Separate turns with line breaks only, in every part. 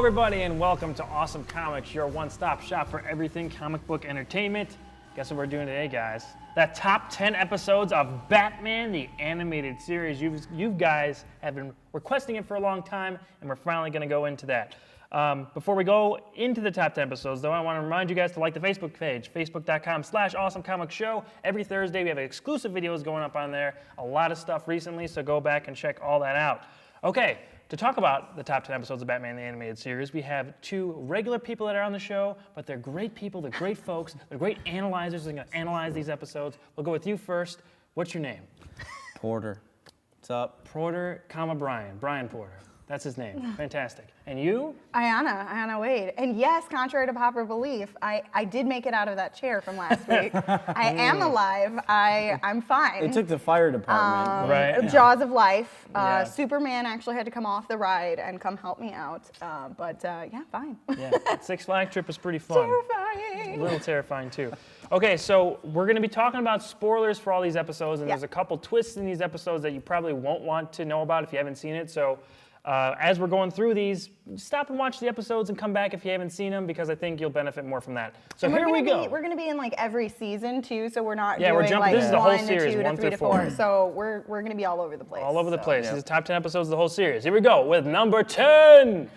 everybody, and welcome to Awesome Comics, your one-stop shop for everything comic book entertainment. Guess what we're doing today, guys? The top 10 episodes of Batman, the animated series. You guys have been requesting it for a long time, and we're finally going to go into that. Before we go into the top 10 episodes, though, I want to remind you guys to like the Facebook page, facebook.com/awesomecomicshow. Every Thursday, we have exclusive videos going up on there. A lot of stuff recently, so go back and check all that out. Okay. To talk about the top 10 episodes of Batman the Animated Series, we have two regular people that are on the show, but they're great people, they're great folks, they're great analyzers. They're going to analyze these episodes. We'll go with you first. What's your name?
Porter. What's up?
Porter, Brian. Brian Porter. That's his name. Fantastic. And you?
Ayana Wade. And yes, contrary to popular belief, I did make it out of that chair from last week. I am alive. I'm fine.
They took the fire department.
Right.
Jaws of life.
Yeah.
Superman actually had to come off the ride and come help me out. Yeah, fine.
Yeah. Six Flag trip was pretty fun.
Terrifying.
A little terrifying, too. Okay, so we're going to be talking about spoilers for all these episodes, and there's a couple twists in these episodes that you probably won't want to know about if you haven't seen it. So as we're going through these, stop and watch the episodes and come back if you haven't seen them, because I think you'll benefit more from that. So here we go.
We're going to be in like every season too, so we're not
we're
doing
jumping.
like
This is the whole
1 to
series,
2 to
1
3
through
to
4.
4. So we're going to be all over the place.
All over the place.
Yep.
These are the top 10 episodes of the whole series. Here we go with number 10.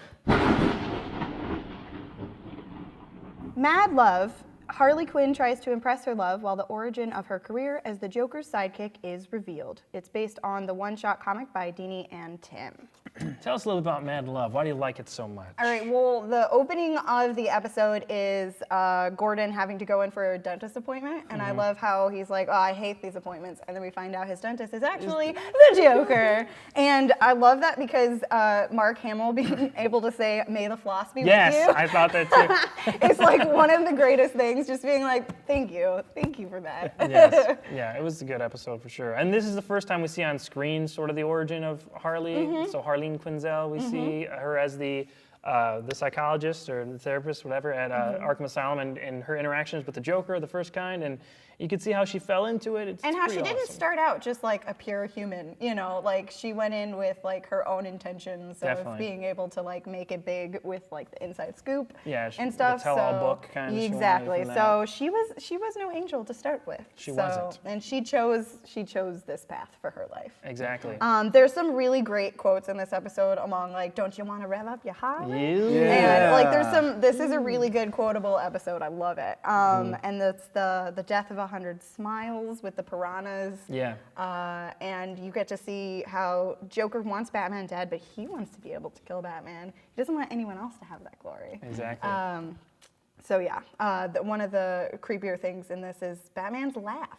Mad Love. Harley Quinn tries to impress her love while the origin of her career as the Joker's sidekick is revealed. It's based on the one-shot comic by Dini and Tim.
Tell us a little about Mad Love. Why do you like it so much?
All right, well, the opening of the episode is Gordon having to go in for a dentist appointment, and I love how he's like, oh, I hate these appointments, and then we find out his dentist is actually the Joker. And I love that because Mark Hamill being able to say, may the floss be with you.
Yes, I thought that too.
It's like one of the greatest things, just being like, thank you for that.
Yes, yeah, it was a good episode for sure. And this is the first time we see on screen sort of the origin of Harley. So Harleen Quinzel, we see her as the psychologist or the therapist, whatever, at Arkham Asylum, and her interactions with the Joker, the first kind, and you can see how she fell into it. It's
and how
pretty
she didn't
awesome.
start out just like a pure human, you know, like she went in with like her own intentions
Definitely.
of being able to like make it big with like the inside scoop and
the
stuff.
tell-all book kind of.
Exactly. So she was no angel to start with.
She wasn't.
And she chose this path for her life.
Exactly.
There's some really great quotes in this episode among like, don't you want to rev up your Harley?
Yeah.
And like this is a really good quotable episode. I love it. And that's the death of 100 smiles with the piranhas.
Yeah.
And you get to see how Joker wants Batman dead, but he wants to be able to kill Batman. He doesn't want anyone else to have that glory.
Exactly.
One of the creepier things in this is Batman's laugh,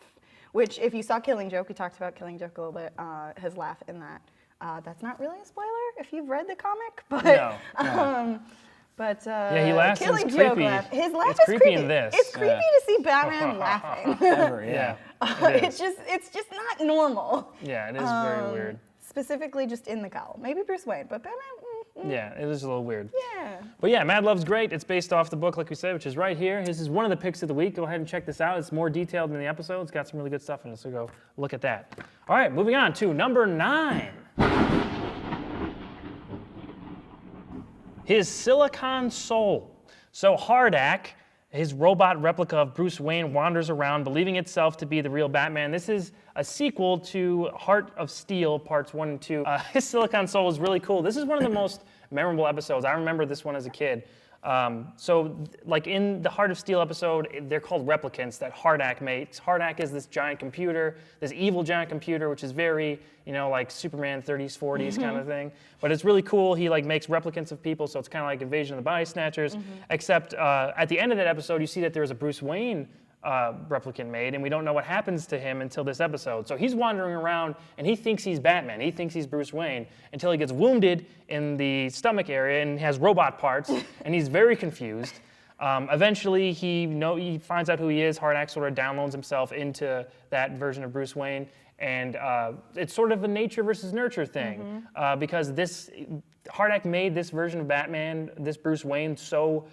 which if you saw Killing Joke, we talked about Killing Joke a little bit, his laugh in that. That's not really a spoiler if you've read the comic, but
No.
Yeah,
he laughs.
Killing
It's
Joke
creepy.
laugh. His laugh
It's
is
creepy in this.
It's creepy to see Batman laughing.
Ever,
Yeah.
It's just not normal.
Yeah, it is very weird.
Specifically, just in the cowl. Maybe Bruce Wayne, but Batman.
Yeah, it is a little weird.
Yeah.
But yeah, Mad Love's great. It's based off the book, like we said, which is right here. This is one of the picks of the week. Go ahead and check this out. It's more detailed than the episode. It's got some really good stuff in it, so go look at that. All right, moving on to number 9. His Silicon Soul. So Hardak, his robot replica of Bruce Wayne, wanders around believing itself to be the real Batman. This is a sequel to Heart of Steel, parts 1 and 2. His Silicon Soul is really cool. This is one of the most memorable episodes. I remember this one as a kid. Like in the Heart of Steel episode, they're called replicants that Hardak makes. Hardak is this giant computer, this evil giant computer, which is very, like Superman 30s, 40s kind of thing. But it's really cool. He like makes replicants of people, so it's kind of like Invasion of the Body Snatchers. Except at the end of that episode, you see that there's a Bruce Wayne replicant made, and we don't know what happens to him until this episode. So he's wandering around, and he thinks he's Batman. He thinks he's Bruce Wayne until he gets wounded in the stomach area and has robot parts, and he's very confused. Eventually, he finds out who he is. Hardak sort of downloads himself into that version of Bruce Wayne, and it's sort of a nature versus nurture thing, because Hardak made this version of Batman, this Bruce Wayne, so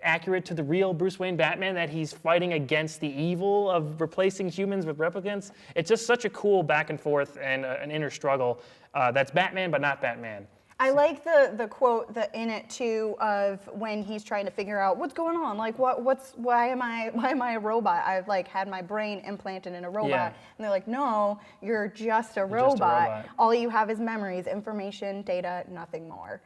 accurate to the real Bruce Wayne Batman that he's fighting against the evil of replacing humans with replicants. It's just such a cool back and forth and an inner struggle that's Batman but not Batman.
I like the quote in it too of when he's trying to figure out what's going on. Like why am I a robot? I've like had my brain implanted in a robot.
Yeah.
And they're like, no, you're just a
You're
robot.
just a robot.
All you have is memories, information, data, nothing more.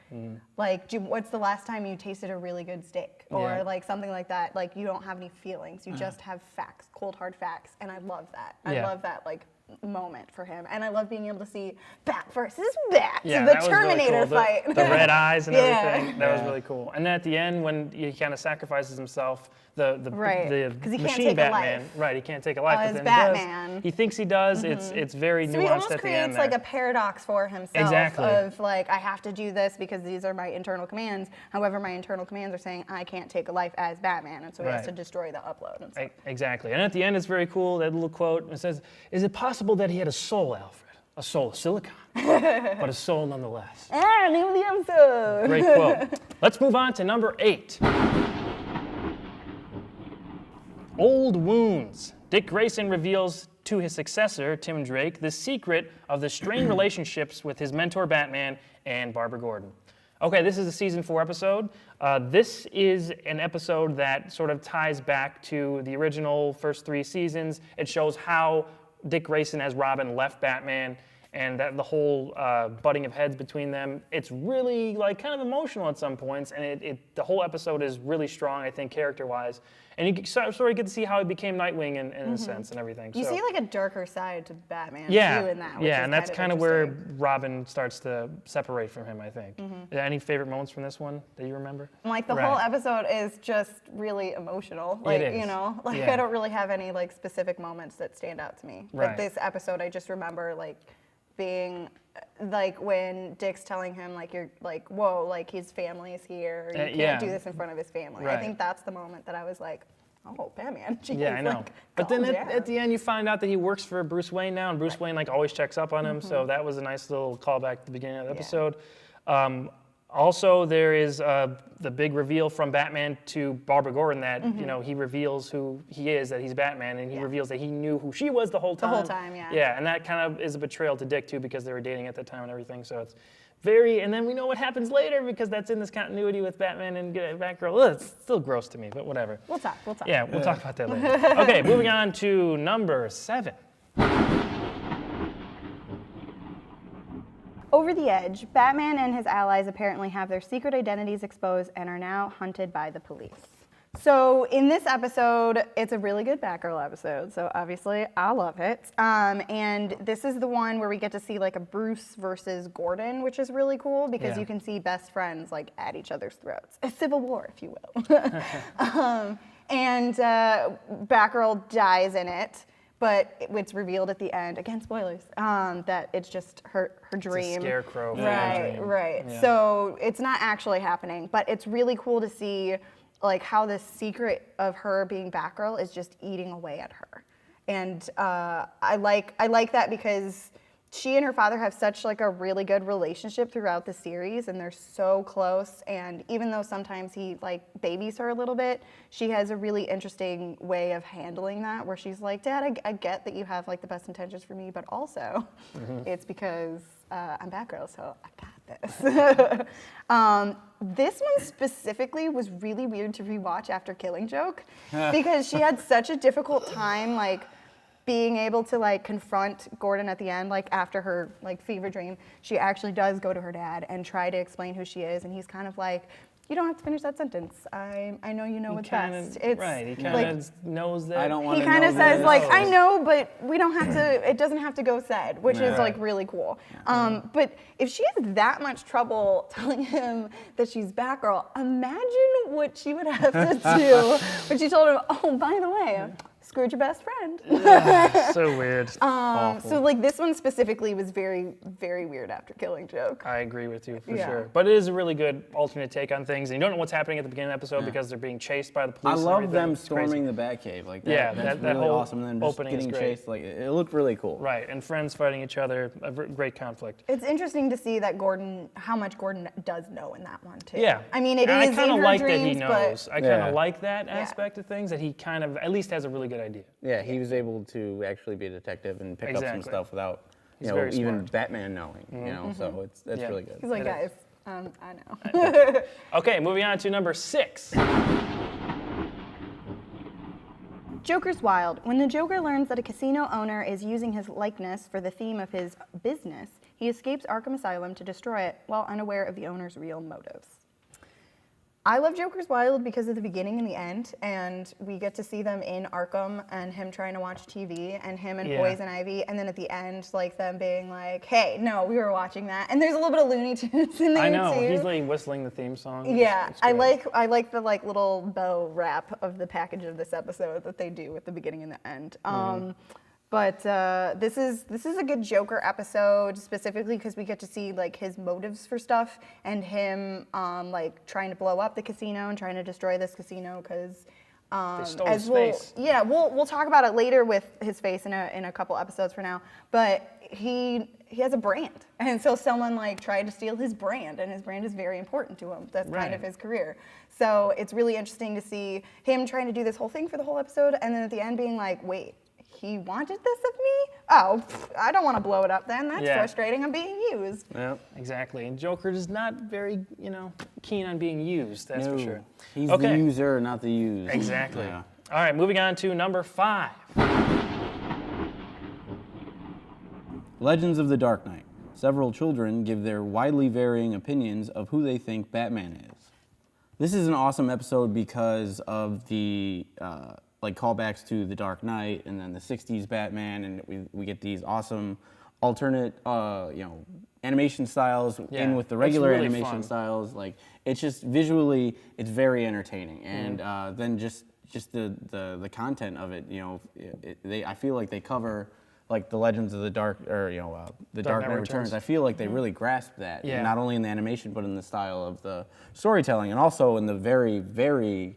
Like what's the last time you tasted a really good steak or
Yeah.
like something like that? Like you don't have any feelings. You just have facts, cold hard facts. And I love that. I
Yeah.
love that like moment for him, and I love being able to see Bat versus Bat,
Yeah,
the
that was really
Terminator
cool.
fight.
The red eyes and
Yeah.
everything. That was
Yeah.
really cool. And then at the end, when he kind of sacrifices himself, the
Right,
the
'cause he can't
machine
take a
Batman,
life.
right? He can't take a life.
As
but then
Batman.
he thinks he does. It's very
So he
nuanced
almost
at the end.
creates like
there.
a paradox for himself
Exactly.
of like, I have to do this because these are my internal commands. However, my internal commands are saying I can't take a life as Batman, and so he has
Right.
to destroy the upload. And stuff.
Exactly. And at the end, it's very cool. That little quote. It says, "Is it possible that he had a soul, Alfred? A soul of silicon, but a soul nonetheless."
Name of the episode.
Great quote. Let's move on to number 8. Old Wounds. Dick Grayson reveals to his successor, Tim Drake, the secret of the strained relationships with his mentor Batman and Barbara Gordon. Okay, this is a season 4 episode. This is an episode that sort of ties back to the original first 3 seasons. It shows how Dick Grayson as Robin left Batman and that the whole butting of heads between them. It's really like kind of emotional at some points, and the whole episode is really strong, I think, character-wise. And you sort of get to see how he became Nightwing in a sense and everything.
You
so.
see like a darker side to Batman too
Yeah,
in that. Which
yeah,
is
and that's kind of where
interesting.
Robin starts to separate from him, I think. Any favorite moments from this one that you remember?
Like the
Right.
whole episode is just really emotional. Like,
is.
you know, like
Yeah.
I don't really have any like specific moments that stand out to me.
Right.
But this episode, I just remember like being like when Dick's telling him like you're like, whoa, like his family is here. You can't
yeah.
do this in front of his family.
Right.
I think that's the moment that I was like, oh, Batman. Jeez,
Yeah, I know.
like,
But then
calm
at
down.
the end, you find out that he works for Bruce Wayne now, and Bruce Wayne like always checks up on him. So that was a nice little callback at the beginning of the episode. Also, there is the big reveal from Batman to Barbara Gordon that you know he reveals who he is, that he's Batman, and he reveals that he knew who she was the whole time.
The whole time, yeah.
Yeah, and that kind of is a betrayal to Dick too, because they were dating at that time and everything. So it's very, and then we know what happens later because that's in this continuity with Batman and Batgirl. Ugh, it's still gross to me, but whatever.
We'll talk.
Yeah, we'll talk about that later. Okay, moving on to number 7.
Over the edge, Batman and his allies apparently have their secret identities exposed and are now hunted by the police. So in this episode, it's a really good Batgirl episode, so obviously I love it. And this is the one where we get to see like a Bruce versus Gordon, which is really cool because
Yeah.
you can see best friends like at each other's throats. A civil war, if you will. And Batgirl dies in it. But it's revealed at the end, again, spoilers, that it's just her dream.
It's a scarecrow.
Right,
dream.
right.
Yeah.
So it's not actually happening, but it's really cool to see like how the secret of her being Batgirl is just eating away at her. And I like that because she and her father have such like a really good relationship throughout the series, and they're so close. And even though sometimes he like babies her a little bit, she has a really interesting way of handling that, where she's like, "Dad, I get that you have like the best intentions for me, but also it's because I'm Batgirl, so I got this." This one specifically was really weird to rewatch after Killing Joke because she had such a difficult time like being able to like confront Gordon at the end, like after her like fever dream. She actually does go to her dad and try to explain who she is, and he's kind of like, "You don't have to finish that sentence. I know you know what's best." It's
right. He kind
like,
of knows that.
I don't want
he
to
kind of says
this.
like, "I know, but we don't have to. It doesn't have to go said," which is like really cool. But if she has that much trouble telling him that she's Batgirl, imagine what she would have to do when she told him, "Oh, by the way, screwed your best friend."
So weird.
So like this one specifically was very, very weird after Killing Joke.
I agree with you for
Yeah.
sure. But it is a really good alternate take on things. And you don't know what's happening at the beginning of the episode because they're being chased by the police.
I
and
love
everything.
them
It's crazy.
storming the Batcave. Like that,
Yeah,
that's
that
really
whole
awesome. And then just
opening is
getting
great.
chased, like it looked really cool.
Right, and friends fighting each other, great conflict.
It's interesting to see that how much Gordon does know in that one too.
Yeah.
I mean, it
And
is
I kind
in
of
her
like
dreams,
that he knows. I kind
Yeah.
of like that aspect of things, that he kind of at least has a really good idea.
Yeah, he was able to actually be a detective and pick up
Exactly.
some stuff without,
He's
you know,
very
even
smart.
Batman knowing. You know, so that's
Yeah.
really good.
He's like,
It
guys,
is.
I know.
Okay, moving on to number 6.
Joker's wild. When the Joker learns that a casino owner is using his likeness for the theme of his business, he escapes Arkham Asylum to destroy it while unaware of the owner's real motives. I love Joker's Wild because of the beginning and the end, and we get to see them in Arkham and him trying to watch TV and him and Poison Ivy, and then at the end, like them being like, "Hey, no, we were watching that." And there's a little bit of Looney Tunes in there
I know,
too.
he's like whistling the theme song.
Yeah,
It's
I
great.
like the like little bow wrap of the package of this episode that they do at the beginning and the end. But this is a good Joker episode specifically because we get to see like his motives for stuff and him like trying to blow up the casino and trying to destroy this casino because
stole his face.
Yeah, we'll talk about it later with his face in a couple episodes for now. But he has a brand, and so someone like tried to steal his brand, and his brand is very important to him. That's kind of
Right.
his career. So it's really interesting to see him trying to do this whole thing for the whole episode, and then at the end being like, wait, he wanted this of me? Oh, I don't want to blow it up then. That's
Yeah.
frustrating. I'm being used.
Yeah.
Exactly. And Joker is not very, keen on being used, that's for sure.
He's
Okay.
the user, not the used.
Exactly.
Yeah.
All right, moving on to number 5.
Legends of the Dark Knight. Several children give their widely varying opinions of who they think Batman is. This is an awesome episode because of the like callbacks to the Dark Knight and then the '60s Batman, and we get these awesome alternate animation styles
Yeah,
in with the
it's
regular
really
animation
fun.
styles. Like it's just visually, it's very entertaining, and then just the content of it. I feel like they cover like the Legends of the Dark, or the Dark Knight Returns. I feel like they really grasp that,
Yeah.
not only in the animation but in the style of the storytelling, and also in the very, very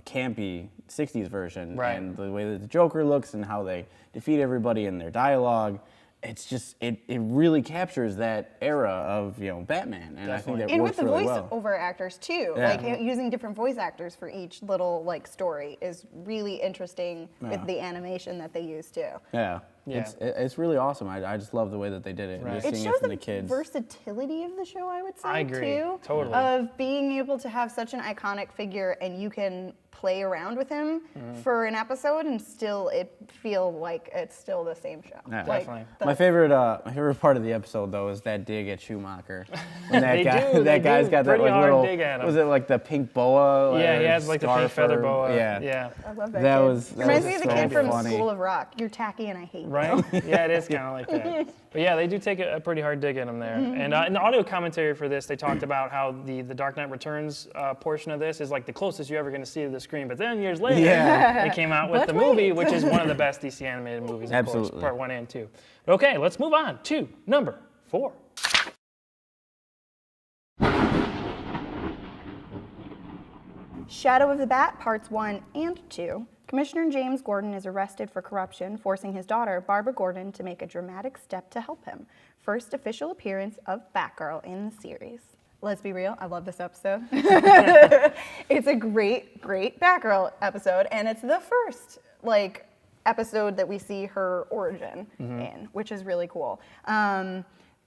campy '60s version,
Right.
and the way that the Joker looks and how they defeat everybody and their dialogue. It's just it really captures that era of Batman, and I think that
And
works
with the
really well.
voiceover actors too,
Yeah.
like using different voice actors for each little like story is really interesting with the animation that they use too.
Yeah,
Yeah.
it's really awesome. I just love the way that they did it.
Right.
And
It
just seeing
shows
it from
the
the kids.
versatility of the show, I would say,
I agree,
too.
totally.
Of being able to have such an iconic figure and you can play around with him for an episode and still it feel like it's still the same show.
Yeah.
Like,
Definitely.
My favorite part of the episode though is that dig at Schumacher. When that
They
guy,
do,
that
they
guy's
do
got that
pretty
like
hard
little.
dig at him.
Was it like the pink boa?
Yeah, he
or
has like the pink
scarf
feather
or-
boa.
Yeah.
Yeah.
I love that
That
kid.
was- that
Reminds
was
me of the
so
kid from
funny.
School of Rock. You're tacky and I hate you.
Right? Yeah, it is kind of like that. But yeah, they do take a pretty hard dig at him there. And in the audio commentary for this, they talked about how the Dark Knight Returns portion of this is like the closest you're ever going to see to the screen. But then years later,
Yeah.
they came out with
But
the movie,
wait.
which is one of the best DC animated movies, of course,
Absolutely.
part 1 and 2. But okay, let's move on to number 4.
Shadow of the Bat, Parts 1 and 2. Commissioner James Gordon is arrested for corruption, forcing his daughter, Barbara Gordon, to make a dramatic step to help him. First official appearance of Batgirl in the series. Let's be real, I love this episode. It's a great, great Batgirl episode, and it's the first, episode that we see her origin in, which is really cool.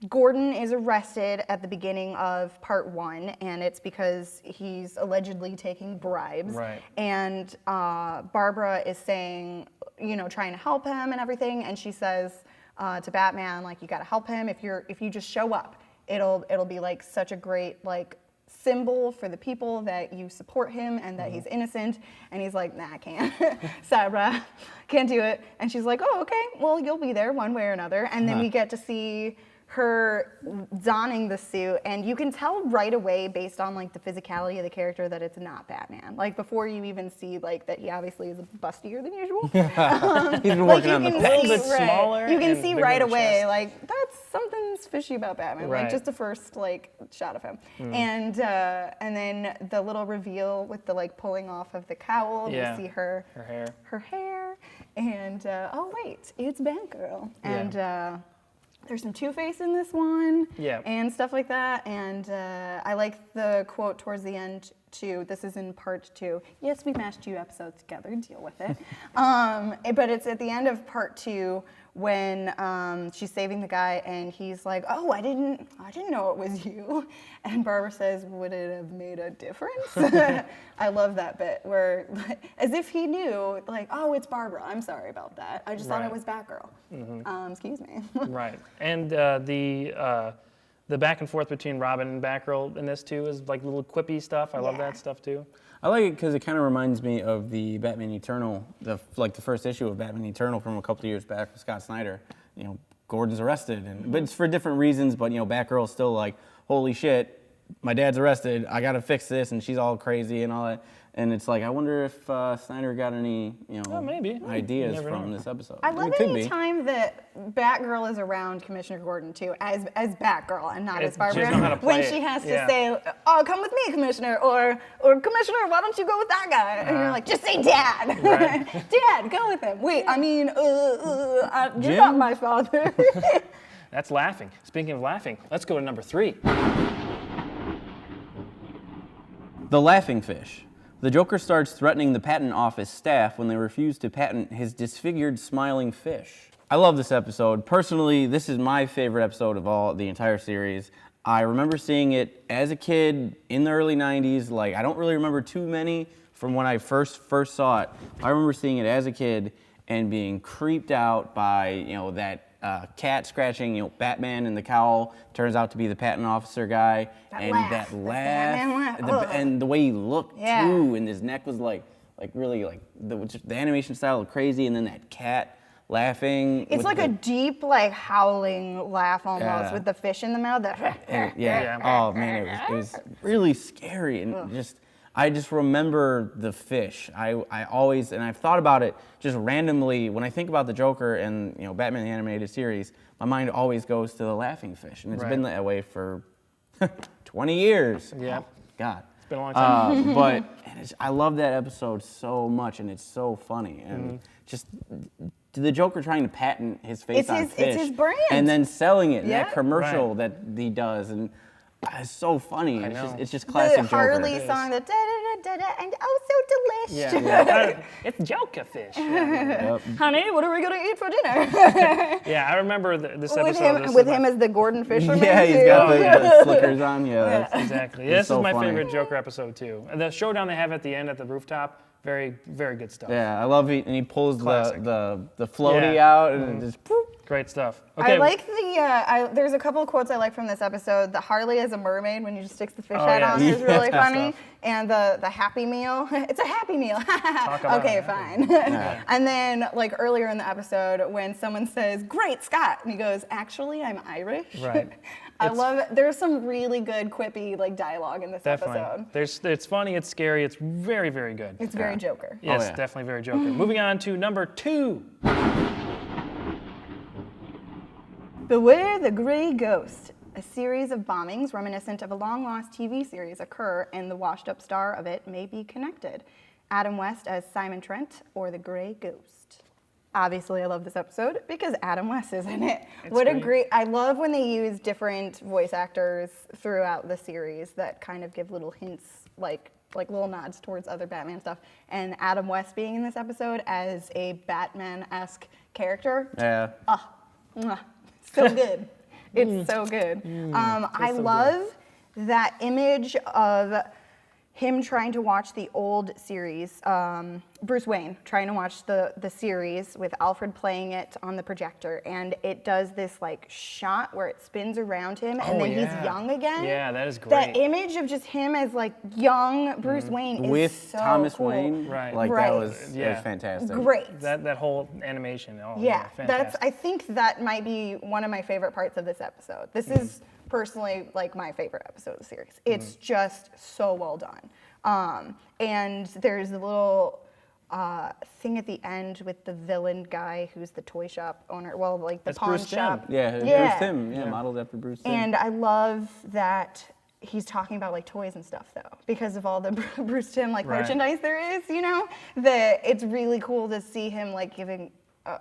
Gordon is arrested at the beginning of part 1, and it's because he's allegedly taking bribes.
Right.
And Barbara is saying, trying to help him and everything, and she says to Batman, you got to help him. If you just show up, it'll be such a great symbol for the people that you support him and that he's innocent. And he's like, nah, I can't. Sorry, brah. Can't do it. And she's like, oh, okay. Well, you'll be there one way or another. And then we get to see her donning the suit, and you can tell right away based on the physicality of the character that it's not Batman. Before you even see that he obviously is bustier than usual.
He's been working on the
can
A little
see-
bit smaller
You can
and
see
bigger
right
of a
away,
chest.
that's something's fishy about Batman.
Right.
Just the first shot of him, and then the little reveal with the pulling off of the cowl.
Yeah.
You see her
hair.
and oh wait, it's Batgirl, and. There's some Two-Face in this one,
Yeah.
and stuff like that. And I like the quote towards the end too. This is in part 2. Yes, we mashed 2 episodes together. Deal with it. But it's at the end of part 2 when she's saving the guy and he's like, "Oh, I didn't know it was you," and Barbara says, "Would it have made a difference?" I love that bit where, as if he knew, like, "Oh, it's Barbara. I'm sorry about that. I just thought it was Batgirl. Excuse me."
Right. And the back and forth between Robin and Batgirl in this too is like little quippy stuff. I love that stuff too.
I like it because it kind of reminds me of the Batman Eternal, the first issue of Batman Eternal from a couple of years back with Scott Snyder. You know, Gordon's arrested, but it's for different reasons. But Batgirl's still like, holy shit, my dad's arrested. I gotta fix this, and she's all crazy and all that. And it's like, I wonder if Snyder got any,
maybe.
ideas
You never
from
know.
this episode.
I love
it could
any
be.
time that Batgirl is around Commissioner Gordon too, as Batgirl and not as
She
Barbara.
doesn't know how to
When
play
she
it.
has to
Yeah.
say, "Oh, come with me, Commissioner," or "Commissioner, why don't you go with that guy?" And you're like, "Just say Dad,
Right.
Dad, go with him." Wait, I mean, you're
Jim?
not my father.
That's laughing. Speaking of laughing, let's go to number 3.
The Laughing Fish. The Joker starts threatening the patent office staff when they refuse to patent his disfigured smiling fish. I love this episode. Personally, this is my favorite episode of the entire series. I remember seeing it as a kid in the early 90s. Like, I don't really remember too many from when I first saw it. I remember seeing it as a kid and being creeped out by, that cat scratching, Batman in the cowl turns out to be the patent officer guy,
That laugh.
that laugh,
Batman laugh.
and the way he looked
Yeah.
too, and his neck was like really like the animation style looked crazy, and then that cat laughing.
It's
with
like a deep, like howling laugh almost
Yeah.
with the fish in the mouth.
and,
Yeah.
Oh man, it was really scary, and I just remember the fish. I always, and I've thought about it just randomly when I think about the Joker and Batman the Animated Series. My mind always goes to the laughing fish, and it's been that way for 20 years.
Yeah.
Oh, God.
It's been a long time.
But I love that episode so much, and it's so funny, and just the Joker trying to patent his face
It's
on
his-
fish,
it's his brand.
and then selling it in
Yeah.
that commercial
Right.
that he does, and it's so funny.
know.
It's just classic
The
Joker.
Harley
It is.
song, the da da da da da, and oh so delicious.
Yeah. It's Joker fish.
Yep.
Honey, what are we gonna eat for dinner?
Yeah, I remember this
with
episode.
him, with him as the Gordon Fisherman.
Yeah, he's
too.
got the slickers on. Yeah, that's-
Exactly.
It's
This
so
is my
funny.
favorite Joker episode too. And the showdown they have at the end at the rooftop, very, very good stuff.
yeah. I love it, and he pulls
Classic.
the floaty
Yeah.
out, and it just. Poof.
Great stuff.
I like there's a couple of quotes I like from this episode. The Harley as a mermaid when he just sticks the fish
Oh,
head
yeah.
on is really
Yeah.
funny.
Stuff.
And the Happy Meal. It's a Happy Meal.
about
Okay,
it.
fine. And then like earlier in the episode when someone says, "Great Scott," and he goes, "Actually, I'm Irish."
Right.
I
It's-
love it. There's some really good quippy like dialogue in this
Definitely.
episode.
It's funny, it's scary, it's very, very good.
It's very Joker.
Yes,
yeah.
definitely very Joker. Moving on to number 2.
Beware the Grey Ghost. A series of bombings reminiscent of a long-lost TV series occur, and the washed-up star of it may be connected. Adam West as Simon Trent, or the Grey Ghost. Obviously, I love this episode because Adam West is in it. What a
great.
great! I love when they use different voice actors throughout the series that kind of give little hints, like little nods towards other Batman stuff. And Adam West being in this episode as a Batman-esque character.
Yeah.
Mwah. So good. It's so good. I love that image of him trying to watch the old series, Bruce Wayne trying to watch the series with Alfred playing it on the projector, and it does this like shot where it spins around him and
Oh,
then
yeah.
he's young again.
Yeah, that is great.
That image of just him as like young Bruce Wayne is
With
so
Thomas
cool.
Wayne,
Right.
like
Right.
that was
Yeah.
fantastic.
Great.
That whole animation. Oh,
Yeah,
fantastic.
I think that might be one of my favorite parts of this episode. This is personally like my favorite episode of the series. It's just so well done. And there's a little thing at the end with the villain guy who's the toy shop owner. Well, like the
That's
pawn
Bruce Timm.
shop.
Yeah, Bruce Timm. Yeah, modeled after Bruce Timm.
And I love that he's talking about like toys and stuff though, because of all the Bruce Timm like
Right.
merchandise there is, you know, that it's really cool to see him like giving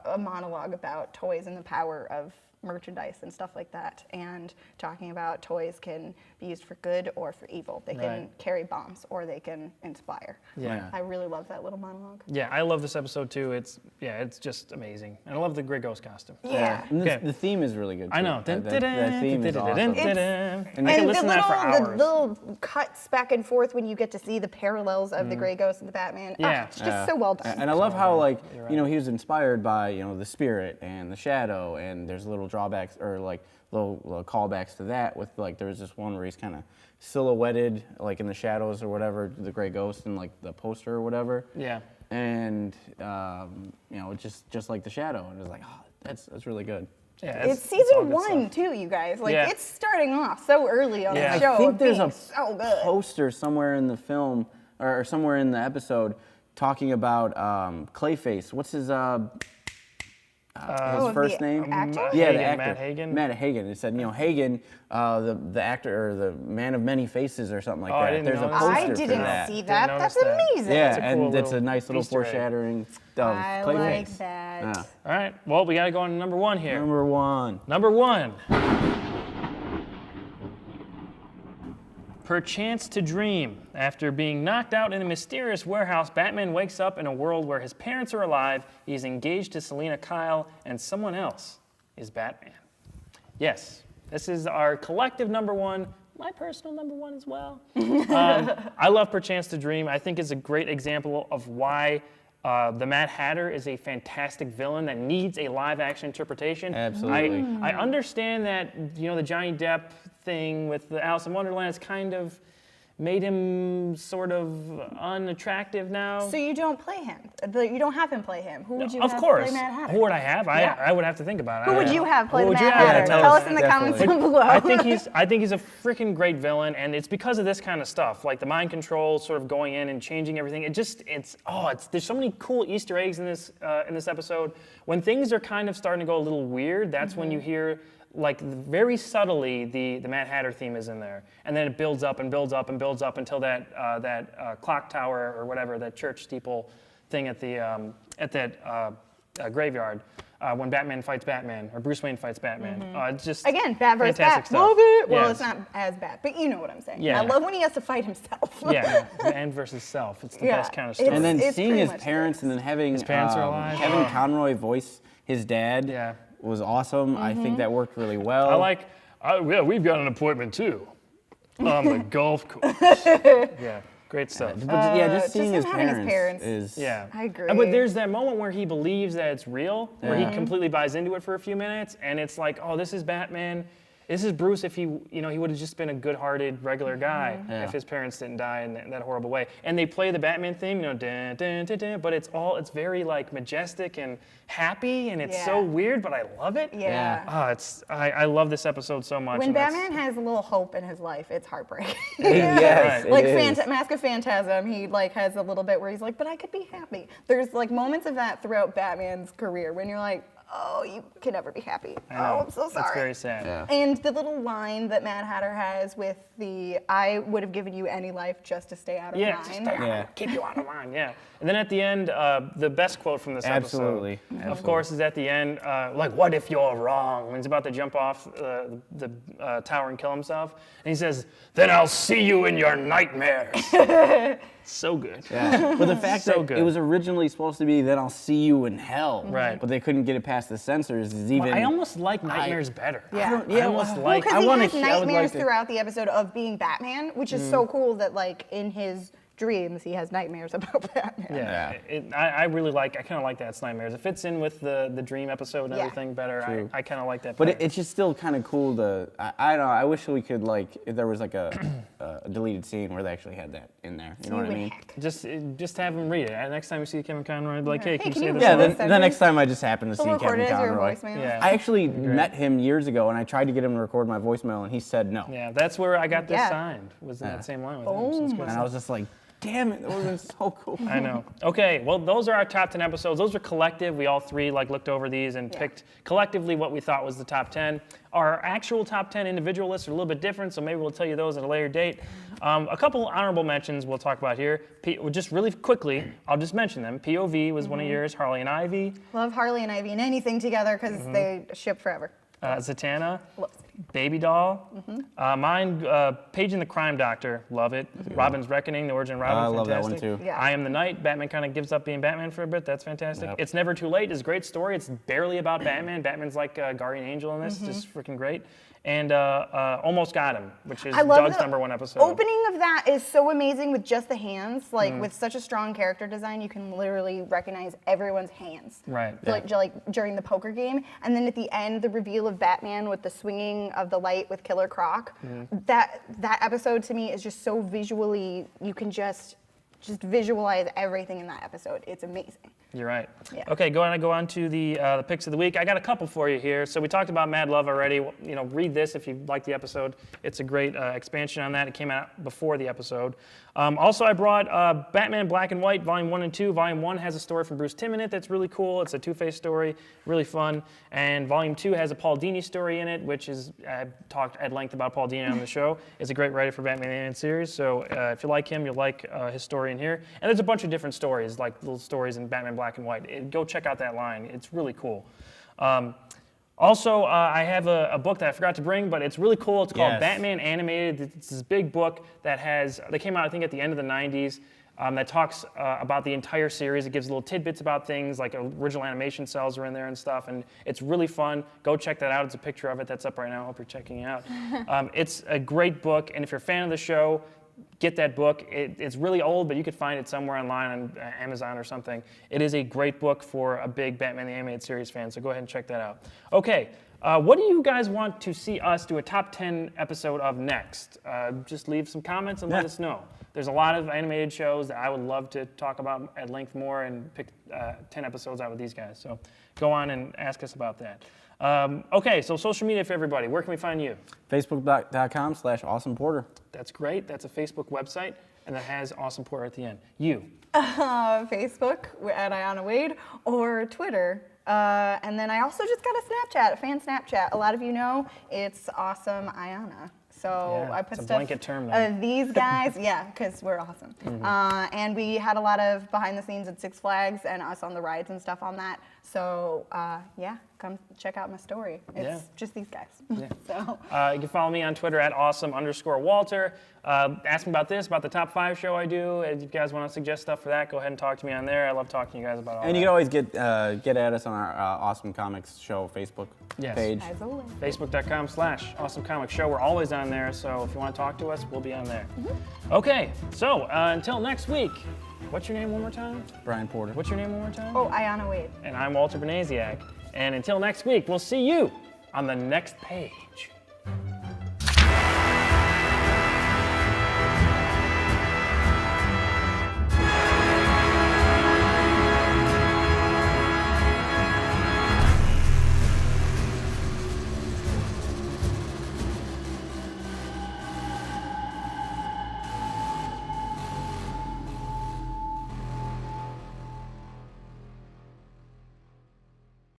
a monologue about toys and the power of merchandise and stuff like that, and talking about toys can be used for good or for evil. They can carry bombs or they can inspire.
Yeah.
I really love that little monologue.
Yeah, I love this episode too. It's just amazing. And I love the Grey Ghost costume.
Yeah.
And
Okay.
the theme is really good, too.
I know.
That theme is awesome.
And I can listen to that for
the
hours.
little cuts back and forth when you get to see the parallels of the Grey Ghost and the Batman.
Yeah.
It's just so well done.
And I love how, like, he was inspired by, the spirit and the shadow, and there's little drawbacks or like little callbacks to that. With like, there's this one where he's kind of silhouetted, like in the shadows or whatever, the Grey Ghost in like the poster or whatever.
Yeah.
And just like the shadow, and it's like, oh, that's really good.
Yeah,
It's
all
season
good
1
stuff.
too, you guys. Like
Yeah.
it's starting off so early on
Yeah.
the show.
I think there's
being
a
so good.
poster somewhere in the film or somewhere in the episode talking about Clayface. What's his first
the
name?
actor?
Yeah, the
Hagen,
actor.
Matt Hagen?
Matt Hagen. It said, Hagen, the actor or the man of many faces or something like
Oh, I
that.
didn't
There's a
notice
poster
I
for
didn't
that.
see
Didn't
that.
notice
That's
that.
amazing.
Yeah,
That's a cool
and it's a
little
nice little
Easter egg.
foreshadowing of
I
Clayface.
like that.
Yeah.
All right. Well, we got to go on to number 1 here.
Number 1.
Number 1. Perchance to dream. After being knocked out in a mysterious warehouse, Batman wakes up in a world where his parents are alive, he is engaged to Selena Kyle, and someone else is Batman. Yes, this is our collective number 1, my personal number 1 as well. I love Perchance to Dream. I think it's a great example of why the Mad Hatter is a fantastic villain that needs a live-action interpretation.
Absolutely.
I understand that, the Johnny Depp thing with the Alice in Wonderland has kind of made him sort of unattractive now.
So you don't play him. You don't have him play him. Who would you
Of
have
course.
play Mad Hatter?
Who would I have?
Yeah.
I would have to think about it.
Who would you have play
Who
the
would you
Mad
have?
Hatter?
Yeah,
Tell us in the
definitely.
comments down below.
I think he's a freaking great villain, and it's because of this kind of stuff, like the mind control, sort of going in and changing everything. There's so many cool Easter eggs in this episode. When things are kind of starting to go a little weird, that's when you hear, like, very subtly the Mad Hatter theme is in there, and then it builds up and builds up and builds up until that clock tower or whatever, that church steeple thing at that graveyard. When Batman fights Batman, or Bruce Wayne fights Batman. It's just
Again, Bat versus
fantastic
Bat.
stuff.
Love it. Well,
Yes.
it's not as bad, but you know what I'm saying.
Yeah.
I love when he has to fight himself.
Yeah, man versus self. It's the
Yeah,
best kind of
it's-
stuff.
And then
It's
seeing
pretty
his
much
parents
this.
and then having
His parents are alive.
Kevin
Oh.
Conroy voice his dad
Yeah.
was awesome. I think that worked really well.
I like, yeah, we've got an appointment too on the golf course. Yeah, great stuff.
But just seeing
just
his
him having his
parents,
parents.
is
Yeah,
I agree.
But there's that moment where he believes that it's real, where he
Yeah.
completely buys into it for a few minutes, and it's like, oh, this is Batman. This is Bruce if he would have just been a good-hearted, regular guy
Yeah.
if his parents didn't die in that horrible way. And they play the Batman theme, dun, dun, dun, dun, but it's very like majestic and happy, and it's so
Yeah.
weird, but I love it.
Yeah.
I love this episode so much.
When
and that's-
Batman has a little hope in his life, it's heartbreaking.
Yes, it
Like
is.
Mask of Phantasm, he like has a little bit where he's like, but I could be happy. There's like moments of that throughout Batman's career when you're like, oh, you can never be happy.
I know.
Oh, I'm so sorry.
It's very sad.
Yeah.
And the little line that Mad Hatter has with I would have given you any life just to stay out of
Yeah,
mine.
just
Yeah.
keep you out of line. Yeah. And then at the end, the best quote from this
Absolutely.
episode, of course, is at the end, like, what if you're wrong? When he's about to jump off the tower and kill himself. And he says, then I'll see you in your nightmares. So good.
Yeah. But the fact
So
that
good.
it was originally supposed to be, then I'll see you in hell.
Right.
But they couldn't get it past the censors. Is even.
I almost like nightmares better.
Yeah.
I almost
well,
like.
Because he
wanna
has
hear- I would
nightmares
like to-
throughout the episode of being Batman, which is so cool that like in his dreams he has nightmares about Batman.
Yeah, I really like. I kind of like that. It's nightmares. It fits in with the dream episode and
Yeah.
everything better.
True.
I kind of like that.
But
better.
it's just still kind of cool to. I don't know. I wish we could like if there was like a deleted scene where they actually had that in there. You know what I mean?
Just have him read it. Next time you see Kevin Conroy, be like, hey, can you
can
say
you
this?
Yeah.
Someone
The
said
next time I just happened to see
He'll record
Kevin
it as your
Conroy.
voicemail.
Yeah.
I actually met him years ago, and I tried to get him to record my voicemail, and he said no.
Yeah, that's where I got this
Yeah.
signed. Was in
Yeah.
that same line with him. So it's good
And I
stuff.
was just like, damn it, that would have been so cool.
I know. Okay, well, those are our top 10 episodes. Those are collective. We all three looked over these and picked collectively what we thought was the top 10. Our actual top 10 individual lists are a little bit different, so maybe we'll tell you those at a later date. A couple honorable mentions we'll talk about here. Just really quickly, I'll just mention them. POV was one of yours, Harley and Ivy.
Love Harley and Ivy and anything together because they ship forever.
Zatanna,
Love
Baby Doll. Mine, Page and the Crime Doctor, love it. Robin's Reckoning, The Origin of Robin,
I love that
fantastic.
one too.
Yeah.
I Am the Knight, Batman kind of gives up being Batman for a bit, that's fantastic.
Yep.
It's Never Too Late is a great story. It's barely about Batman. Batman's like a guardian angel in this, just freaking great. And Almost Got Him, which is
I love
Doug's
the
#1 episode.
Opening of that is so amazing with just the hands. Like with such a strong character design, you can literally recognize everyone's hands.
Right.
Like during the poker game, and then at the end, the reveal of Batman with the swinging of the light with Killer Croc. That episode to me is just so visually. You can just visualize everything in that episode. It's amazing.
You're right.
Yeah.
Okay, go on to the picks of the week. I got a couple for you here. So we talked about Mad Love already. You know, read this if you like the episode. It's a great expansion on that. It came out before the episode. Also, I brought Batman Black and White, Volume 1 and 2. Volume 1 has a story from Bruce Timm in it that's really cool. It's a Two-Face story, really fun. And Volume 2 has a Paul Dini story in it, which is, I've talked at length about Paul Dini on the show. It's a great writer for Batman the Animated Series. So if you like him, you'll like his story in here. And there's a bunch of different stories, like little stories in Batman Black and White. Go check out that line. It's really cool. Also, I have a book that I forgot to bring, but it's really cool. It's called
Yes.
Batman Animated. It's this big book that they came out, I think, at the end of the 90s, that talks about the entire series. It gives little tidbits about things, like original animation cells are in there and stuff, and it's really fun. Go check that out. It's a picture of it that's up right now. I hope you're checking it out. It's a great book, and if you're a fan of the show, get that book. It's really old, but you could find it somewhere online on Amazon or something. It is a great book for a big Batman the Animated Series fan, so go ahead and check that out. Okay, what do you guys want to see us do a top 10 episode of next? Just leave some comments and let us know. There's a lot of animated shows that I would love to talk about at length more and pick 10 episodes out with these guys, so go on and ask us about that. Okay, so social media for everybody. Where can we find you?
Facebook.com/awesomeporter.
That's great. That's a Facebook website, and that has Awesome Porter at the end. You.
Facebook at Ayana Wade or Twitter. And then I also just got a Snapchat, a fan Snapchat. A lot of you know it's Awesome Ayana. So
Yeah,
I put
it's a
stuff
blanket term now.
these guys, yeah, because we're awesome. And we had a lot of behind the scenes at Six Flags and us on the rides and stuff on that. So yeah, come check out my story. It's just these guys. So
You can follow me on Twitter at awesome_Walter. Ask me about this, about the top 5 show I do. If you guys want to suggest stuff for that, go ahead and talk to me on there. I love talking to you guys about all
And
that.
you can always get at us on our Awesome Comics Show Facebook page.
as always.
Facebook.com/Awesome Comics Show. We're always on there, so if you want to talk to us, we'll be on there. Okay, so until next week, what's your name one more time?
Brian Porter.
What's your name one more time?
Oh, Ayana Wade.
And I'm Walter Benasiak. And until next week, we'll see you on the next page.